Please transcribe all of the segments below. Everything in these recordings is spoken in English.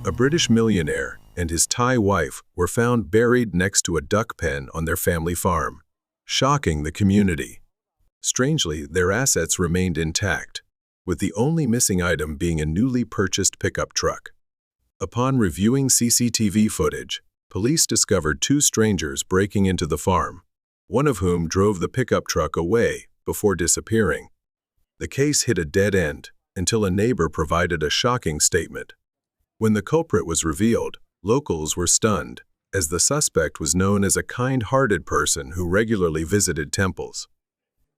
A British millionaire and his Thai wife were found buried next to a duck pen on their family farm, shocking the community. Strangely, their assets remained intact, with the only missing item being a newly purchased pickup truck. Upon reviewing CCTV footage, police discovered two strangers breaking into the farm, one of whom drove the pickup truck away before disappearing. The case hit a dead end until a neighbor provided a shocking statement. When the culprit was revealed, locals were stunned, as the suspect was known as a kind-hearted person who regularly visited temples.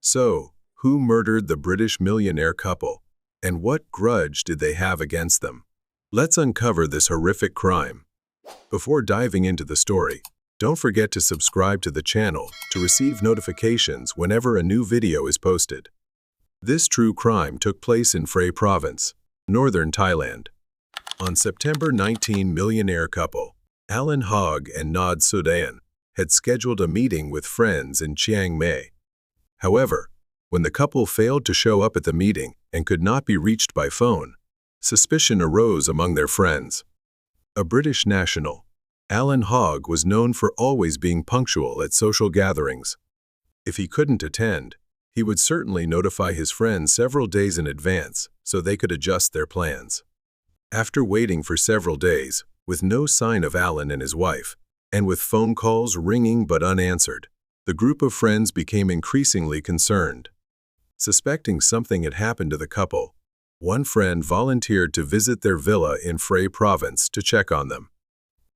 So, who murdered the British millionaire couple, and what grudge did they have against them? Let's uncover this horrific crime. Before diving into the story, don't forget to subscribe to the channel to receive notifications whenever a new video is posted. This true crime took place in Phrae Province, northern Thailand. On September 19, millionaire couple, Alan Hogg and Suddaen, had scheduled a meeting with friends in Chiang Mai. However, when the couple failed to show up at the meeting and could not be reached by phone, suspicion arose among their friends. A British national, Alan Hogg was known for always being punctual at social gatherings. If he couldn't attend, he would certainly notify his friends several days in advance so they could adjust their plans. After waiting for several days, with no sign of Alan and his wife, and with phone calls ringing but unanswered, the group of friends became increasingly concerned. Suspecting something had happened to the couple, one friend volunteered to visit their villa in Phrae Province to check on them.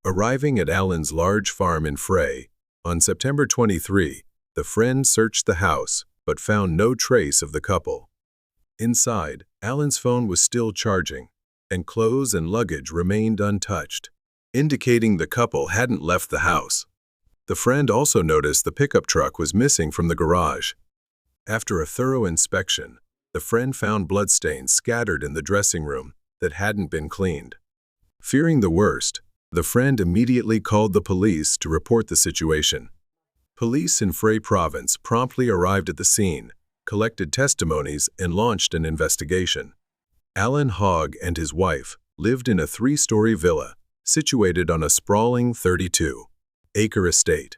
Arriving at Alan's large farm in Phrae, on September 23, the friend searched the house but found no trace of the couple. Inside, Alan's phone was still charging, and clothes and luggage remained untouched, indicating the couple hadn't left the house. The friend also noticed the pickup truck was missing from the garage. After a thorough inspection, the friend found bloodstains scattered in the dressing room that hadn't been cleaned. Fearing the worst, the friend immediately called the police to report the situation. Police in Phrae Province promptly arrived at the scene, collected testimonies, and launched an investigation. Alan Hogg and his wife lived in a 3-story villa situated on a sprawling 32-acre estate.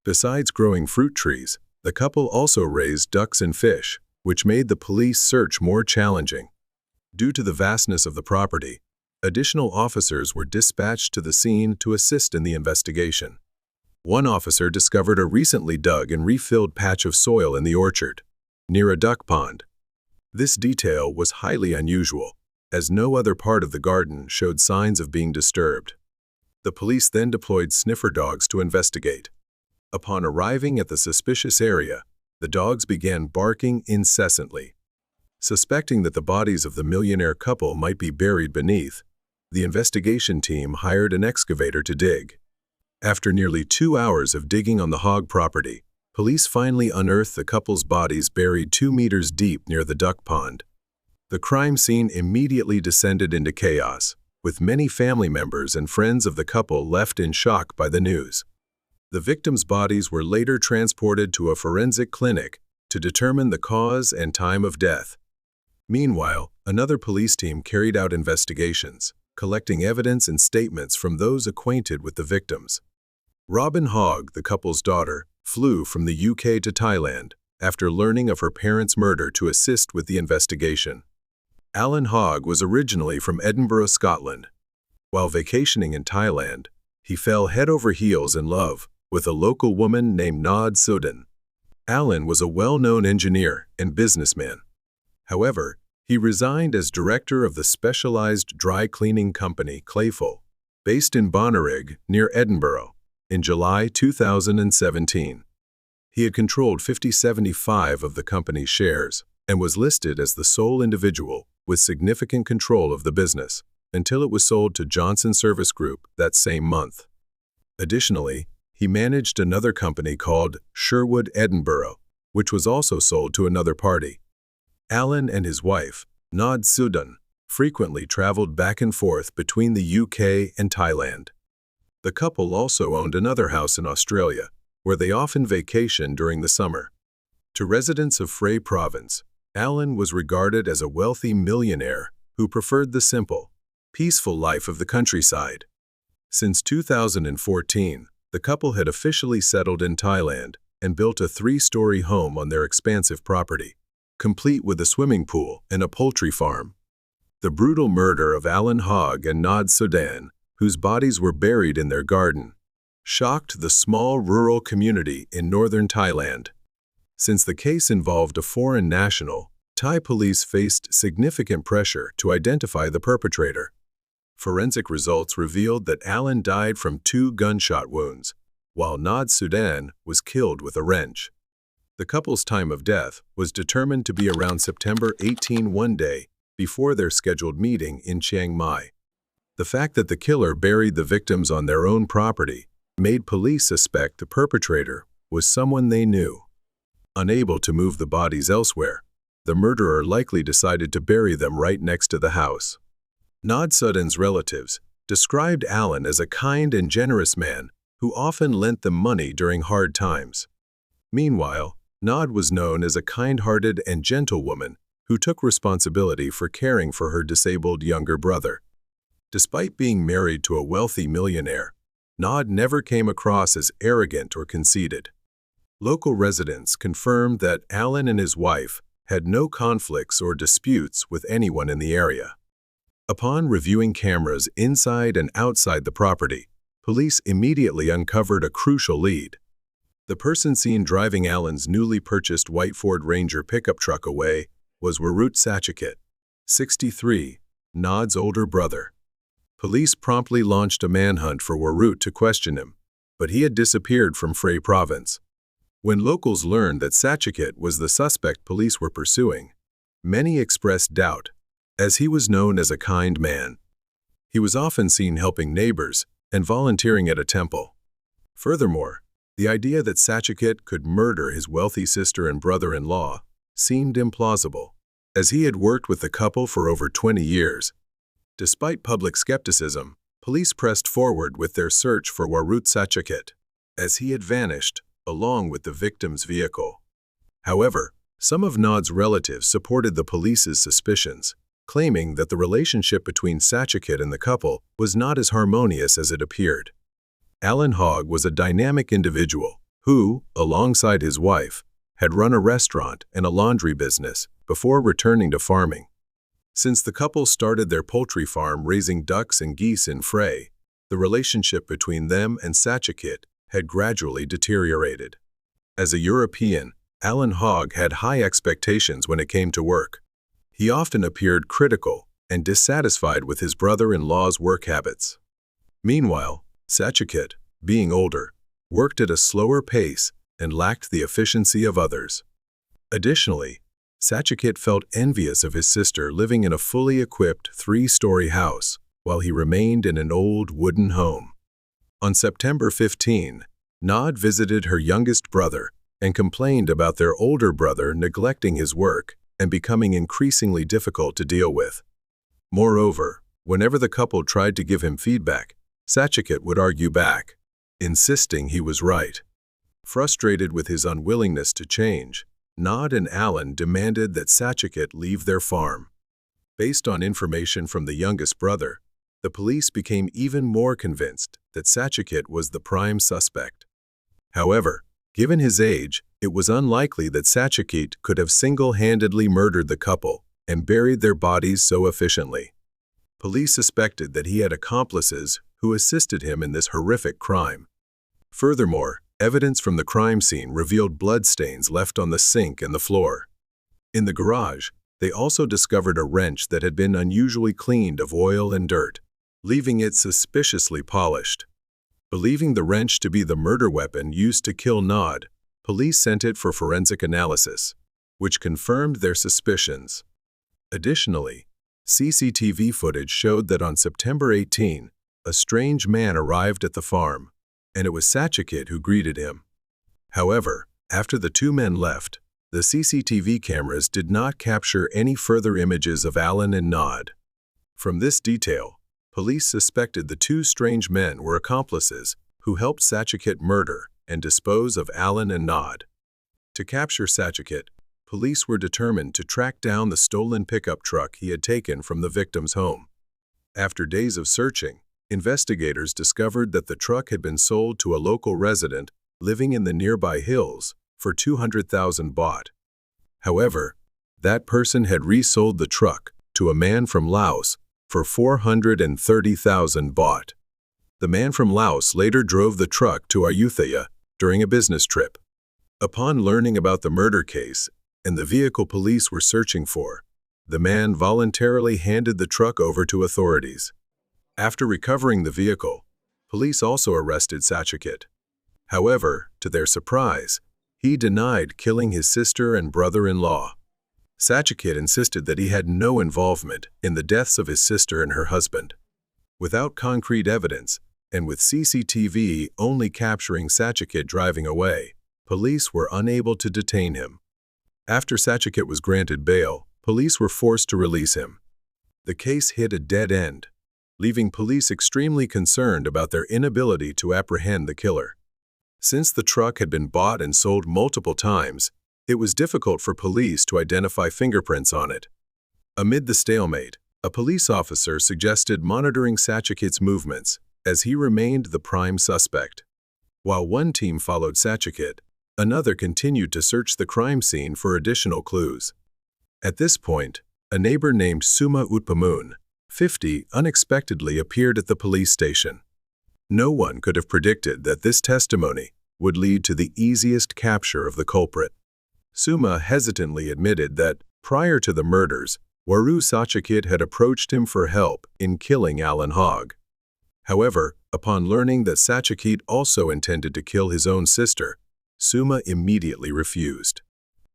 Besides growing fruit trees, the couple also raised ducks and fish, which made the police search more challenging. Due to the vastness of the property, additional officers were dispatched to the scene to assist in the investigation. One officer discovered a recently dug and refilled patch of soil in the orchard, near a duck pond. This detail was highly unusual, as no other part of the garden showed signs of being disturbed. The police then deployed sniffer dogs to investigate. Upon arriving at the suspicious area, the dogs began barking incessantly. Suspecting that the bodies of the millionaire couple might be buried beneath, the investigation team hired an excavator to dig. After nearly 2 hours of digging on the Hogg property, police finally unearthed the couple's bodies buried 2 meters deep near the duck pond. The crime scene immediately descended into chaos, with many family members and friends of the couple left in shock by the news. The victims' bodies were later transported to a forensic clinic to determine the cause and time of death. Meanwhile, another police team carried out investigations, collecting evidence and statements from those acquainted with the victims. Robin Hogg, the couple's daughter, flew from the UK to Thailand after learning of her parents' murder to assist with the investigation. Alan Hogg was originally from Edinburgh, Scotland. While vacationing in Thailand, he fell head over heels in love with a local woman named Suddaen. Alan was a well-known engineer and businessman. However, he resigned as director of the specialized dry cleaning company Clayful, based in Bonnyrigg, near Edinburgh, in July 2017. He had controlled 50.75% of the company's shares and was listed as the sole individual with significant control of the business until it was sold to Johnson Service Group that same month. Additionally, he managed another company called Sherwood Edinburgh, which was also sold to another party. Alan and his wife, Suddaen, frequently traveled back and forth between the UK and Thailand. The couple also owned another house in Australia, where they often vacationed during the summer. To residents of Phrae Province, Alan was regarded as a wealthy millionaire who preferred the simple, peaceful life of the countryside. Since 2014, the couple had officially settled in Thailand and built a 3-story home on their expansive property, complete with a swimming pool and a poultry farm. The brutal murder of Alan Hogg and Suddaen, whose bodies were buried in their garden, shocked the small rural community in northern Thailand. Since the case involved a foreign national, Thai police faced significant pressure to identify the perpetrator. Forensic results revealed that Alan died from 2 gunshot wounds, while Suddaen was killed with a wrench. The couple's time of death was determined to be around September 18, one day before their scheduled meeting in Chiang Mai. The fact that the killer buried the victims on their own property made police suspect the perpetrator was someone they knew. Unable to move the bodies elsewhere, the murderer likely decided to bury them right next to the house. Suddaen's relatives described Alan as a kind and generous man who often lent them money during hard times. Meanwhile, Nod was known as a kind-hearted and gentle woman who took responsibility for caring for her disabled younger brother. Despite being married to a wealthy millionaire, Nod never came across as arrogant or conceited. Local residents confirmed that Alan and his wife had no conflicts or disputes with anyone in the area. Upon reviewing cameras inside and outside the property, police immediately uncovered a crucial lead. The person seen driving Alan's newly purchased white Ford Ranger pickup truck away was Warut Satchakit, 63, Nod's older brother. Police promptly launched a manhunt for Warut to question him, but he had disappeared from Phrae province. When locals learned that Satchakit was the suspect police were pursuing, many expressed doubt, as he was known as a kind man. He was often seen helping neighbors and volunteering at a temple. Furthermore, the idea that Satchakit could murder his wealthy sister and brother-in-law seemed implausible, as he had worked with the couple for over 20 years. Despite public skepticism, police pressed forward with their search for Warut Satchakit, as he had vanished along with the victim's vehicle. However, some of Nod's relatives supported the police's suspicions, claiming that the relationship between Satchakit and the couple was not as harmonious as it appeared. Alan Hogg was a dynamic individual who, alongside his wife, had run a restaurant and a laundry business before returning to farming. Since the couple started their poultry farm raising ducks and geese in Phrae, the relationship between them and Satchakit had gradually deteriorated. As a European, Alan Hogg had high expectations when it came to work. He often appeared critical and dissatisfied with his brother-in-law's work habits. Meanwhile, Satchakit, being older, worked at a slower pace and lacked the efficiency of others. Additionally, Satchakit felt envious of his sister living in a fully equipped 3-story house, while he remained in an old wooden home. On September 15, Nod visited her youngest brother and complained about their older brother neglecting his work and becoming increasingly difficult to deal with. Moreover, whenever the couple tried to give him feedback, Satchakit would argue back, insisting he was right. Frustrated with his unwillingness to change, Nod and Alan demanded that Satchakit leave their farm. Based on information from the youngest brother, the police became even more convinced that Satchakit was the prime suspect. However, given his age, it was unlikely that Satchakit could have single-handedly murdered the couple and buried their bodies so efficiently. Police suspected that he had accomplices who assisted him in this horrific crime. Furthermore, evidence from the crime scene revealed bloodstains left on the sink and the floor. In the garage, they also discovered a wrench that had been unusually cleaned of oil and dirt, leaving it suspiciously polished. Believing the wrench to be the murder weapon used to kill Nod, police sent it for forensic analysis, which confirmed their suspicions. Additionally, CCTV footage showed that on September 18, a strange man arrived at the farm, and it was Satchakit who greeted him. However, after the two men left, the CCTV cameras did not capture any further images of Alan and Nod. From this detail, police suspected the two strange men were accomplices who helped Satchakit murder and dispose of Alan and Nod. To capture Satchakit, police were determined to track down the stolen pickup truck he had taken from the victim's home. After days of searching, investigators discovered that the truck had been sold to a local resident living in the nearby hills for 200,000 baht. However, that person had resold the truck to a man from Laos for 430,000 baht. The man from Laos later drove the truck to Ayutthaya during a business trip. Upon learning about the murder case and the vehicle police were searching for, the man voluntarily handed the truck over to authorities. After recovering the vehicle, police also arrested Satchakit. However, to their surprise, he denied killing his sister and brother-in-law. Satchakit insisted that he had no involvement in the deaths of his sister and her husband. Without concrete evidence, and with CCTV only capturing Satchakit driving away, police were unable to detain him. After Satchakit was granted bail, police were forced to release him. The case hit a dead end, leaving police extremely concerned about their inability to apprehend the killer. Since the truck had been bought and sold multiple times, it was difficult for police to identify fingerprints on it. Amid the stalemate, a police officer suggested monitoring Satchakit's movements, as he remained the prime suspect. While one team followed Satchakit, another continued to search the crime scene for additional clues. At this point, a neighbor named Suma Utpamun, 50, unexpectedly appeared at the police station. No one could have predicted that this testimony would lead to the easiest capture of the culprit. Suma hesitantly admitted that, prior to the murders, Warut Satchakit had approached him for help in killing Alan Hogg. However, upon learning that Satchakit also intended to kill his own sister, Suma immediately refused.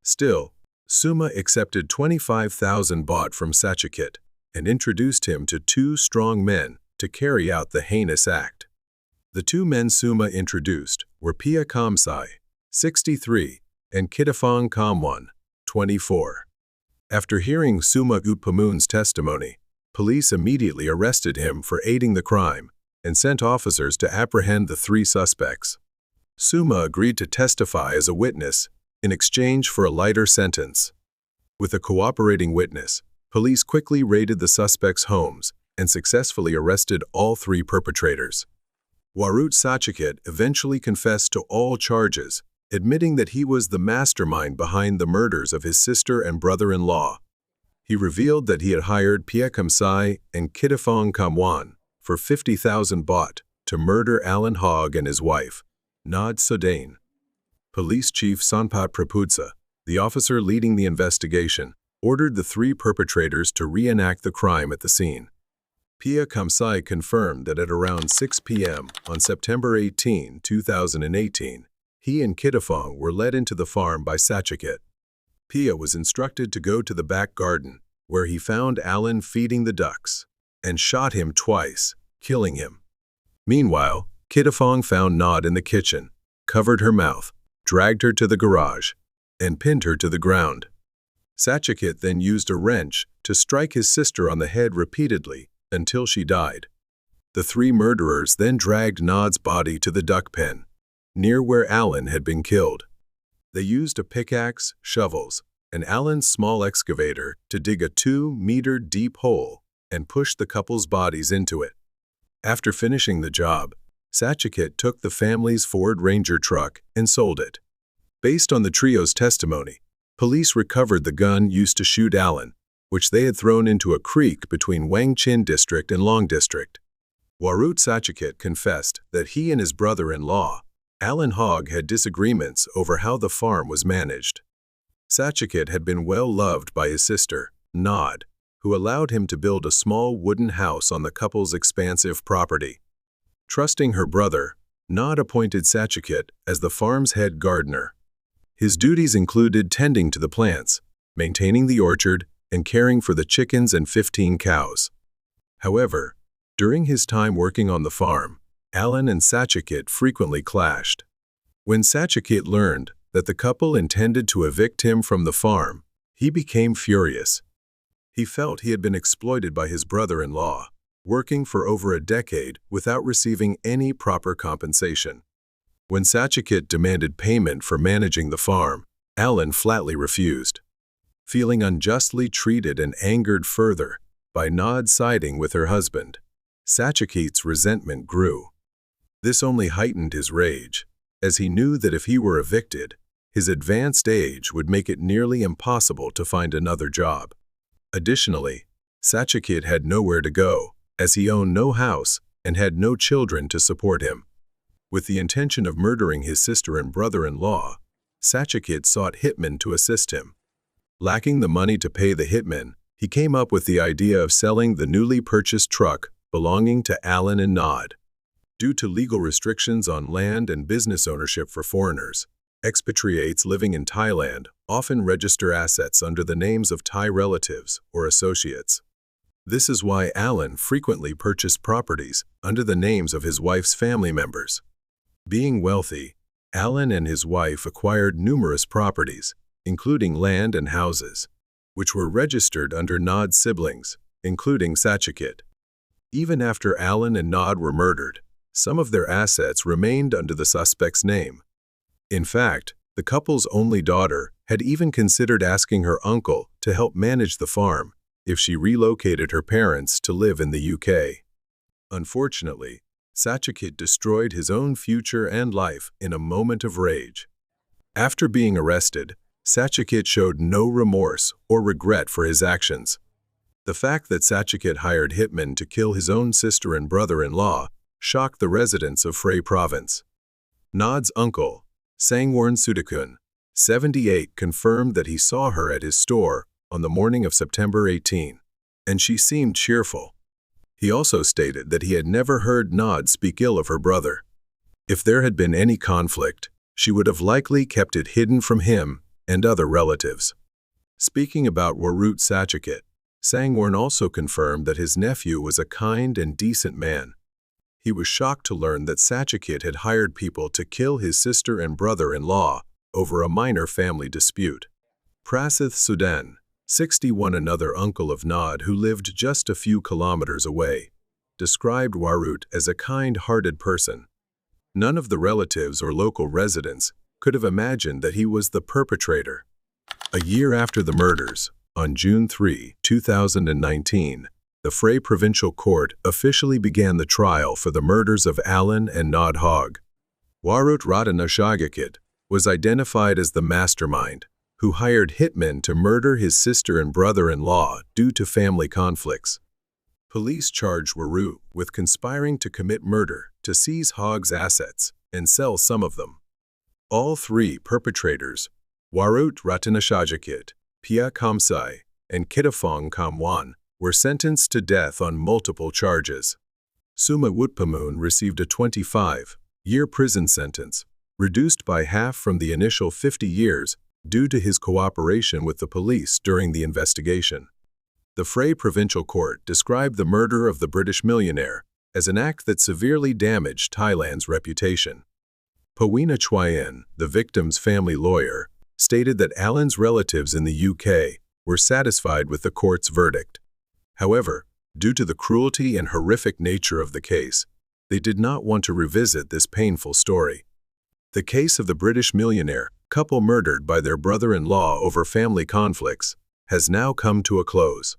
Still, Suma accepted 25,000 baht from Satchakit and introduced him to two strong men to carry out the heinous act. The two men Suma introduced were Pia Kamsai, 63, and Kittafong Kamwan, 24. After hearing Suma Utpamun's testimony, police immediately arrested him for aiding the crime and sent officers to apprehend the three suspects. Suma agreed to testify as a witness in exchange for a lighter sentence. With a cooperating witness, police quickly raided the suspects' homes and successfully arrested all three perpetrators. Warut Satchakit eventually confessed to all charges, admitting that he was the mastermind behind the murders of his sister and brother-in-law. He revealed that he had hired Pia Kamsai and Kittafong Kamwan for 50,000 baht to murder Alan Hogg and his wife, Nad Suddaen. Police Chief Sonpat Prapudsa, the officer leading the investigation, ordered the three perpetrators to reenact the crime at the scene. Pia Kamsai confirmed that at around 6 p.m. on September 18, 2018, he and Kittafong were led into the farm by Satchakit. Pia was instructed to go to the back garden, where he found Alan feeding the ducks, and shot him twice, killing him. Meanwhile, Kittafong found Nad in the kitchen, covered her mouth, dragged her to the garage, and pinned her to the ground. Satchakit then used a wrench to strike his sister on the head repeatedly until she died. The three murderers then dragged Nad's body to the duck pen, near where Alan had been killed. They used a pickaxe, shovels, and Alan's small excavator to dig a 2-meter deep hole and push the couple's bodies into it. After finishing the job, Satchakit took the family's Ford Ranger truck and sold it. Based on the trio's testimony, police recovered the gun used to shoot Alan, which they had thrown into a creek between Wangchin District and Long District. Warut Satchakit confessed that he and his brother-in-law, Alan Hogg, had disagreements over how the farm was managed. Satchakit had been well loved by his sister, Nad, who allowed him to build a small wooden house on the couple's expansive property. Trusting her brother, Nad appointed Satchakit as the farm's head gardener. His duties included tending to the plants, maintaining the orchard, and caring for the chickens and 15 cows. However, during his time working on the farm, Alan and Satchakit frequently clashed. When Satchakit learned that the couple intended to evict him from the farm, he became furious. He felt he had been exploited by his brother-in-law, working for over a decade without receiving any proper compensation. When Satchakit demanded payment for managing the farm, Alan flatly refused. Feeling unjustly treated and angered further, by Nod siding with her husband. Satchakit's resentment grew. This only heightened his rage, as he knew that if he were evicted, his advanced age would make it nearly impossible to find another job. Additionally, Satchakit had nowhere to go, as he owned no house and had no children to support him. With the intention of murdering his sister and brother-in-law, Satchakit sought hitmen to assist him. Lacking the money to pay the hitmen, he came up with the idea of selling the newly purchased truck belonging to Alan and Nod. Due to legal restrictions on land and business ownership for foreigners, expatriates living in Thailand often register assets under the names of Thai relatives or associates. This is why Alan frequently purchased properties under the names of his wife's family members. Being wealthy, Alan and his wife acquired numerous properties, including land and houses, which were registered under Nod's siblings, including Satchakit. Even after Alan and Nod were murdered, some of their assets remained under the suspect's name. In fact, the couple's only daughter had even considered asking her uncle to help manage the farm if she relocated her parents to live in the UK. Unfortunately, Satchakit destroyed his own future and life in a moment of rage. After being arrested, Satchakit showed no remorse or regret for his actions. The fact that Satchakit hired hitmen to kill his own sister and brother-in-law shocked the residents of Phrae province. Nod's uncle, Sangwarn Suddaen, 78, confirmed that he saw her at his store on the morning of September 18, and she seemed cheerful. He also stated that he had never heard Nod speak ill of her brother. If there had been any conflict, she would have likely kept it hidden from him and other relatives. Speaking about Warut Satchakit, Sangwarn also confirmed that his nephew was a kind and decent man. He was shocked to learn that Satchakit had hired people to kill his sister and brother-in-law over a minor family dispute. Prasith Suddaen, 61, another uncle of Nod who lived just a few kilometers away, described Warut as a kind-hearted person. None of the relatives or local residents could have imagined that he was the perpetrator. A year after the murders, on June 3, 2019, the Phrae Provincial Court officially began the trial for the murders of Alan and Nod Hogg. Warut Satchakit was identified as the mastermind, who hired hitmen to murder his sister and brother-in-law due to family conflicts. Police charged Warut with conspiring to commit murder to seize Hogg's assets and sell some of them. All three perpetrators, Warut Satchakit, Pia Kamsai, and Kitafong Kamwan, were sentenced to death on multiple charges. Suma Wutpamun received a 25-year prison sentence, reduced by half from the initial 50 years due to his cooperation with the police during the investigation. The Phrae Provincial Court described the murder of the British millionaire as an act that severely damaged Thailand's reputation. Pawina Chwayan, the victim's family lawyer, stated that Alan's relatives in the UK were satisfied with the court's verdict. However, due to the cruelty and horrific nature of the case, they did not want to revisit this painful story. The case of the British millionaire couple murdered by their brother-in-law over family conflicts has now come to a close.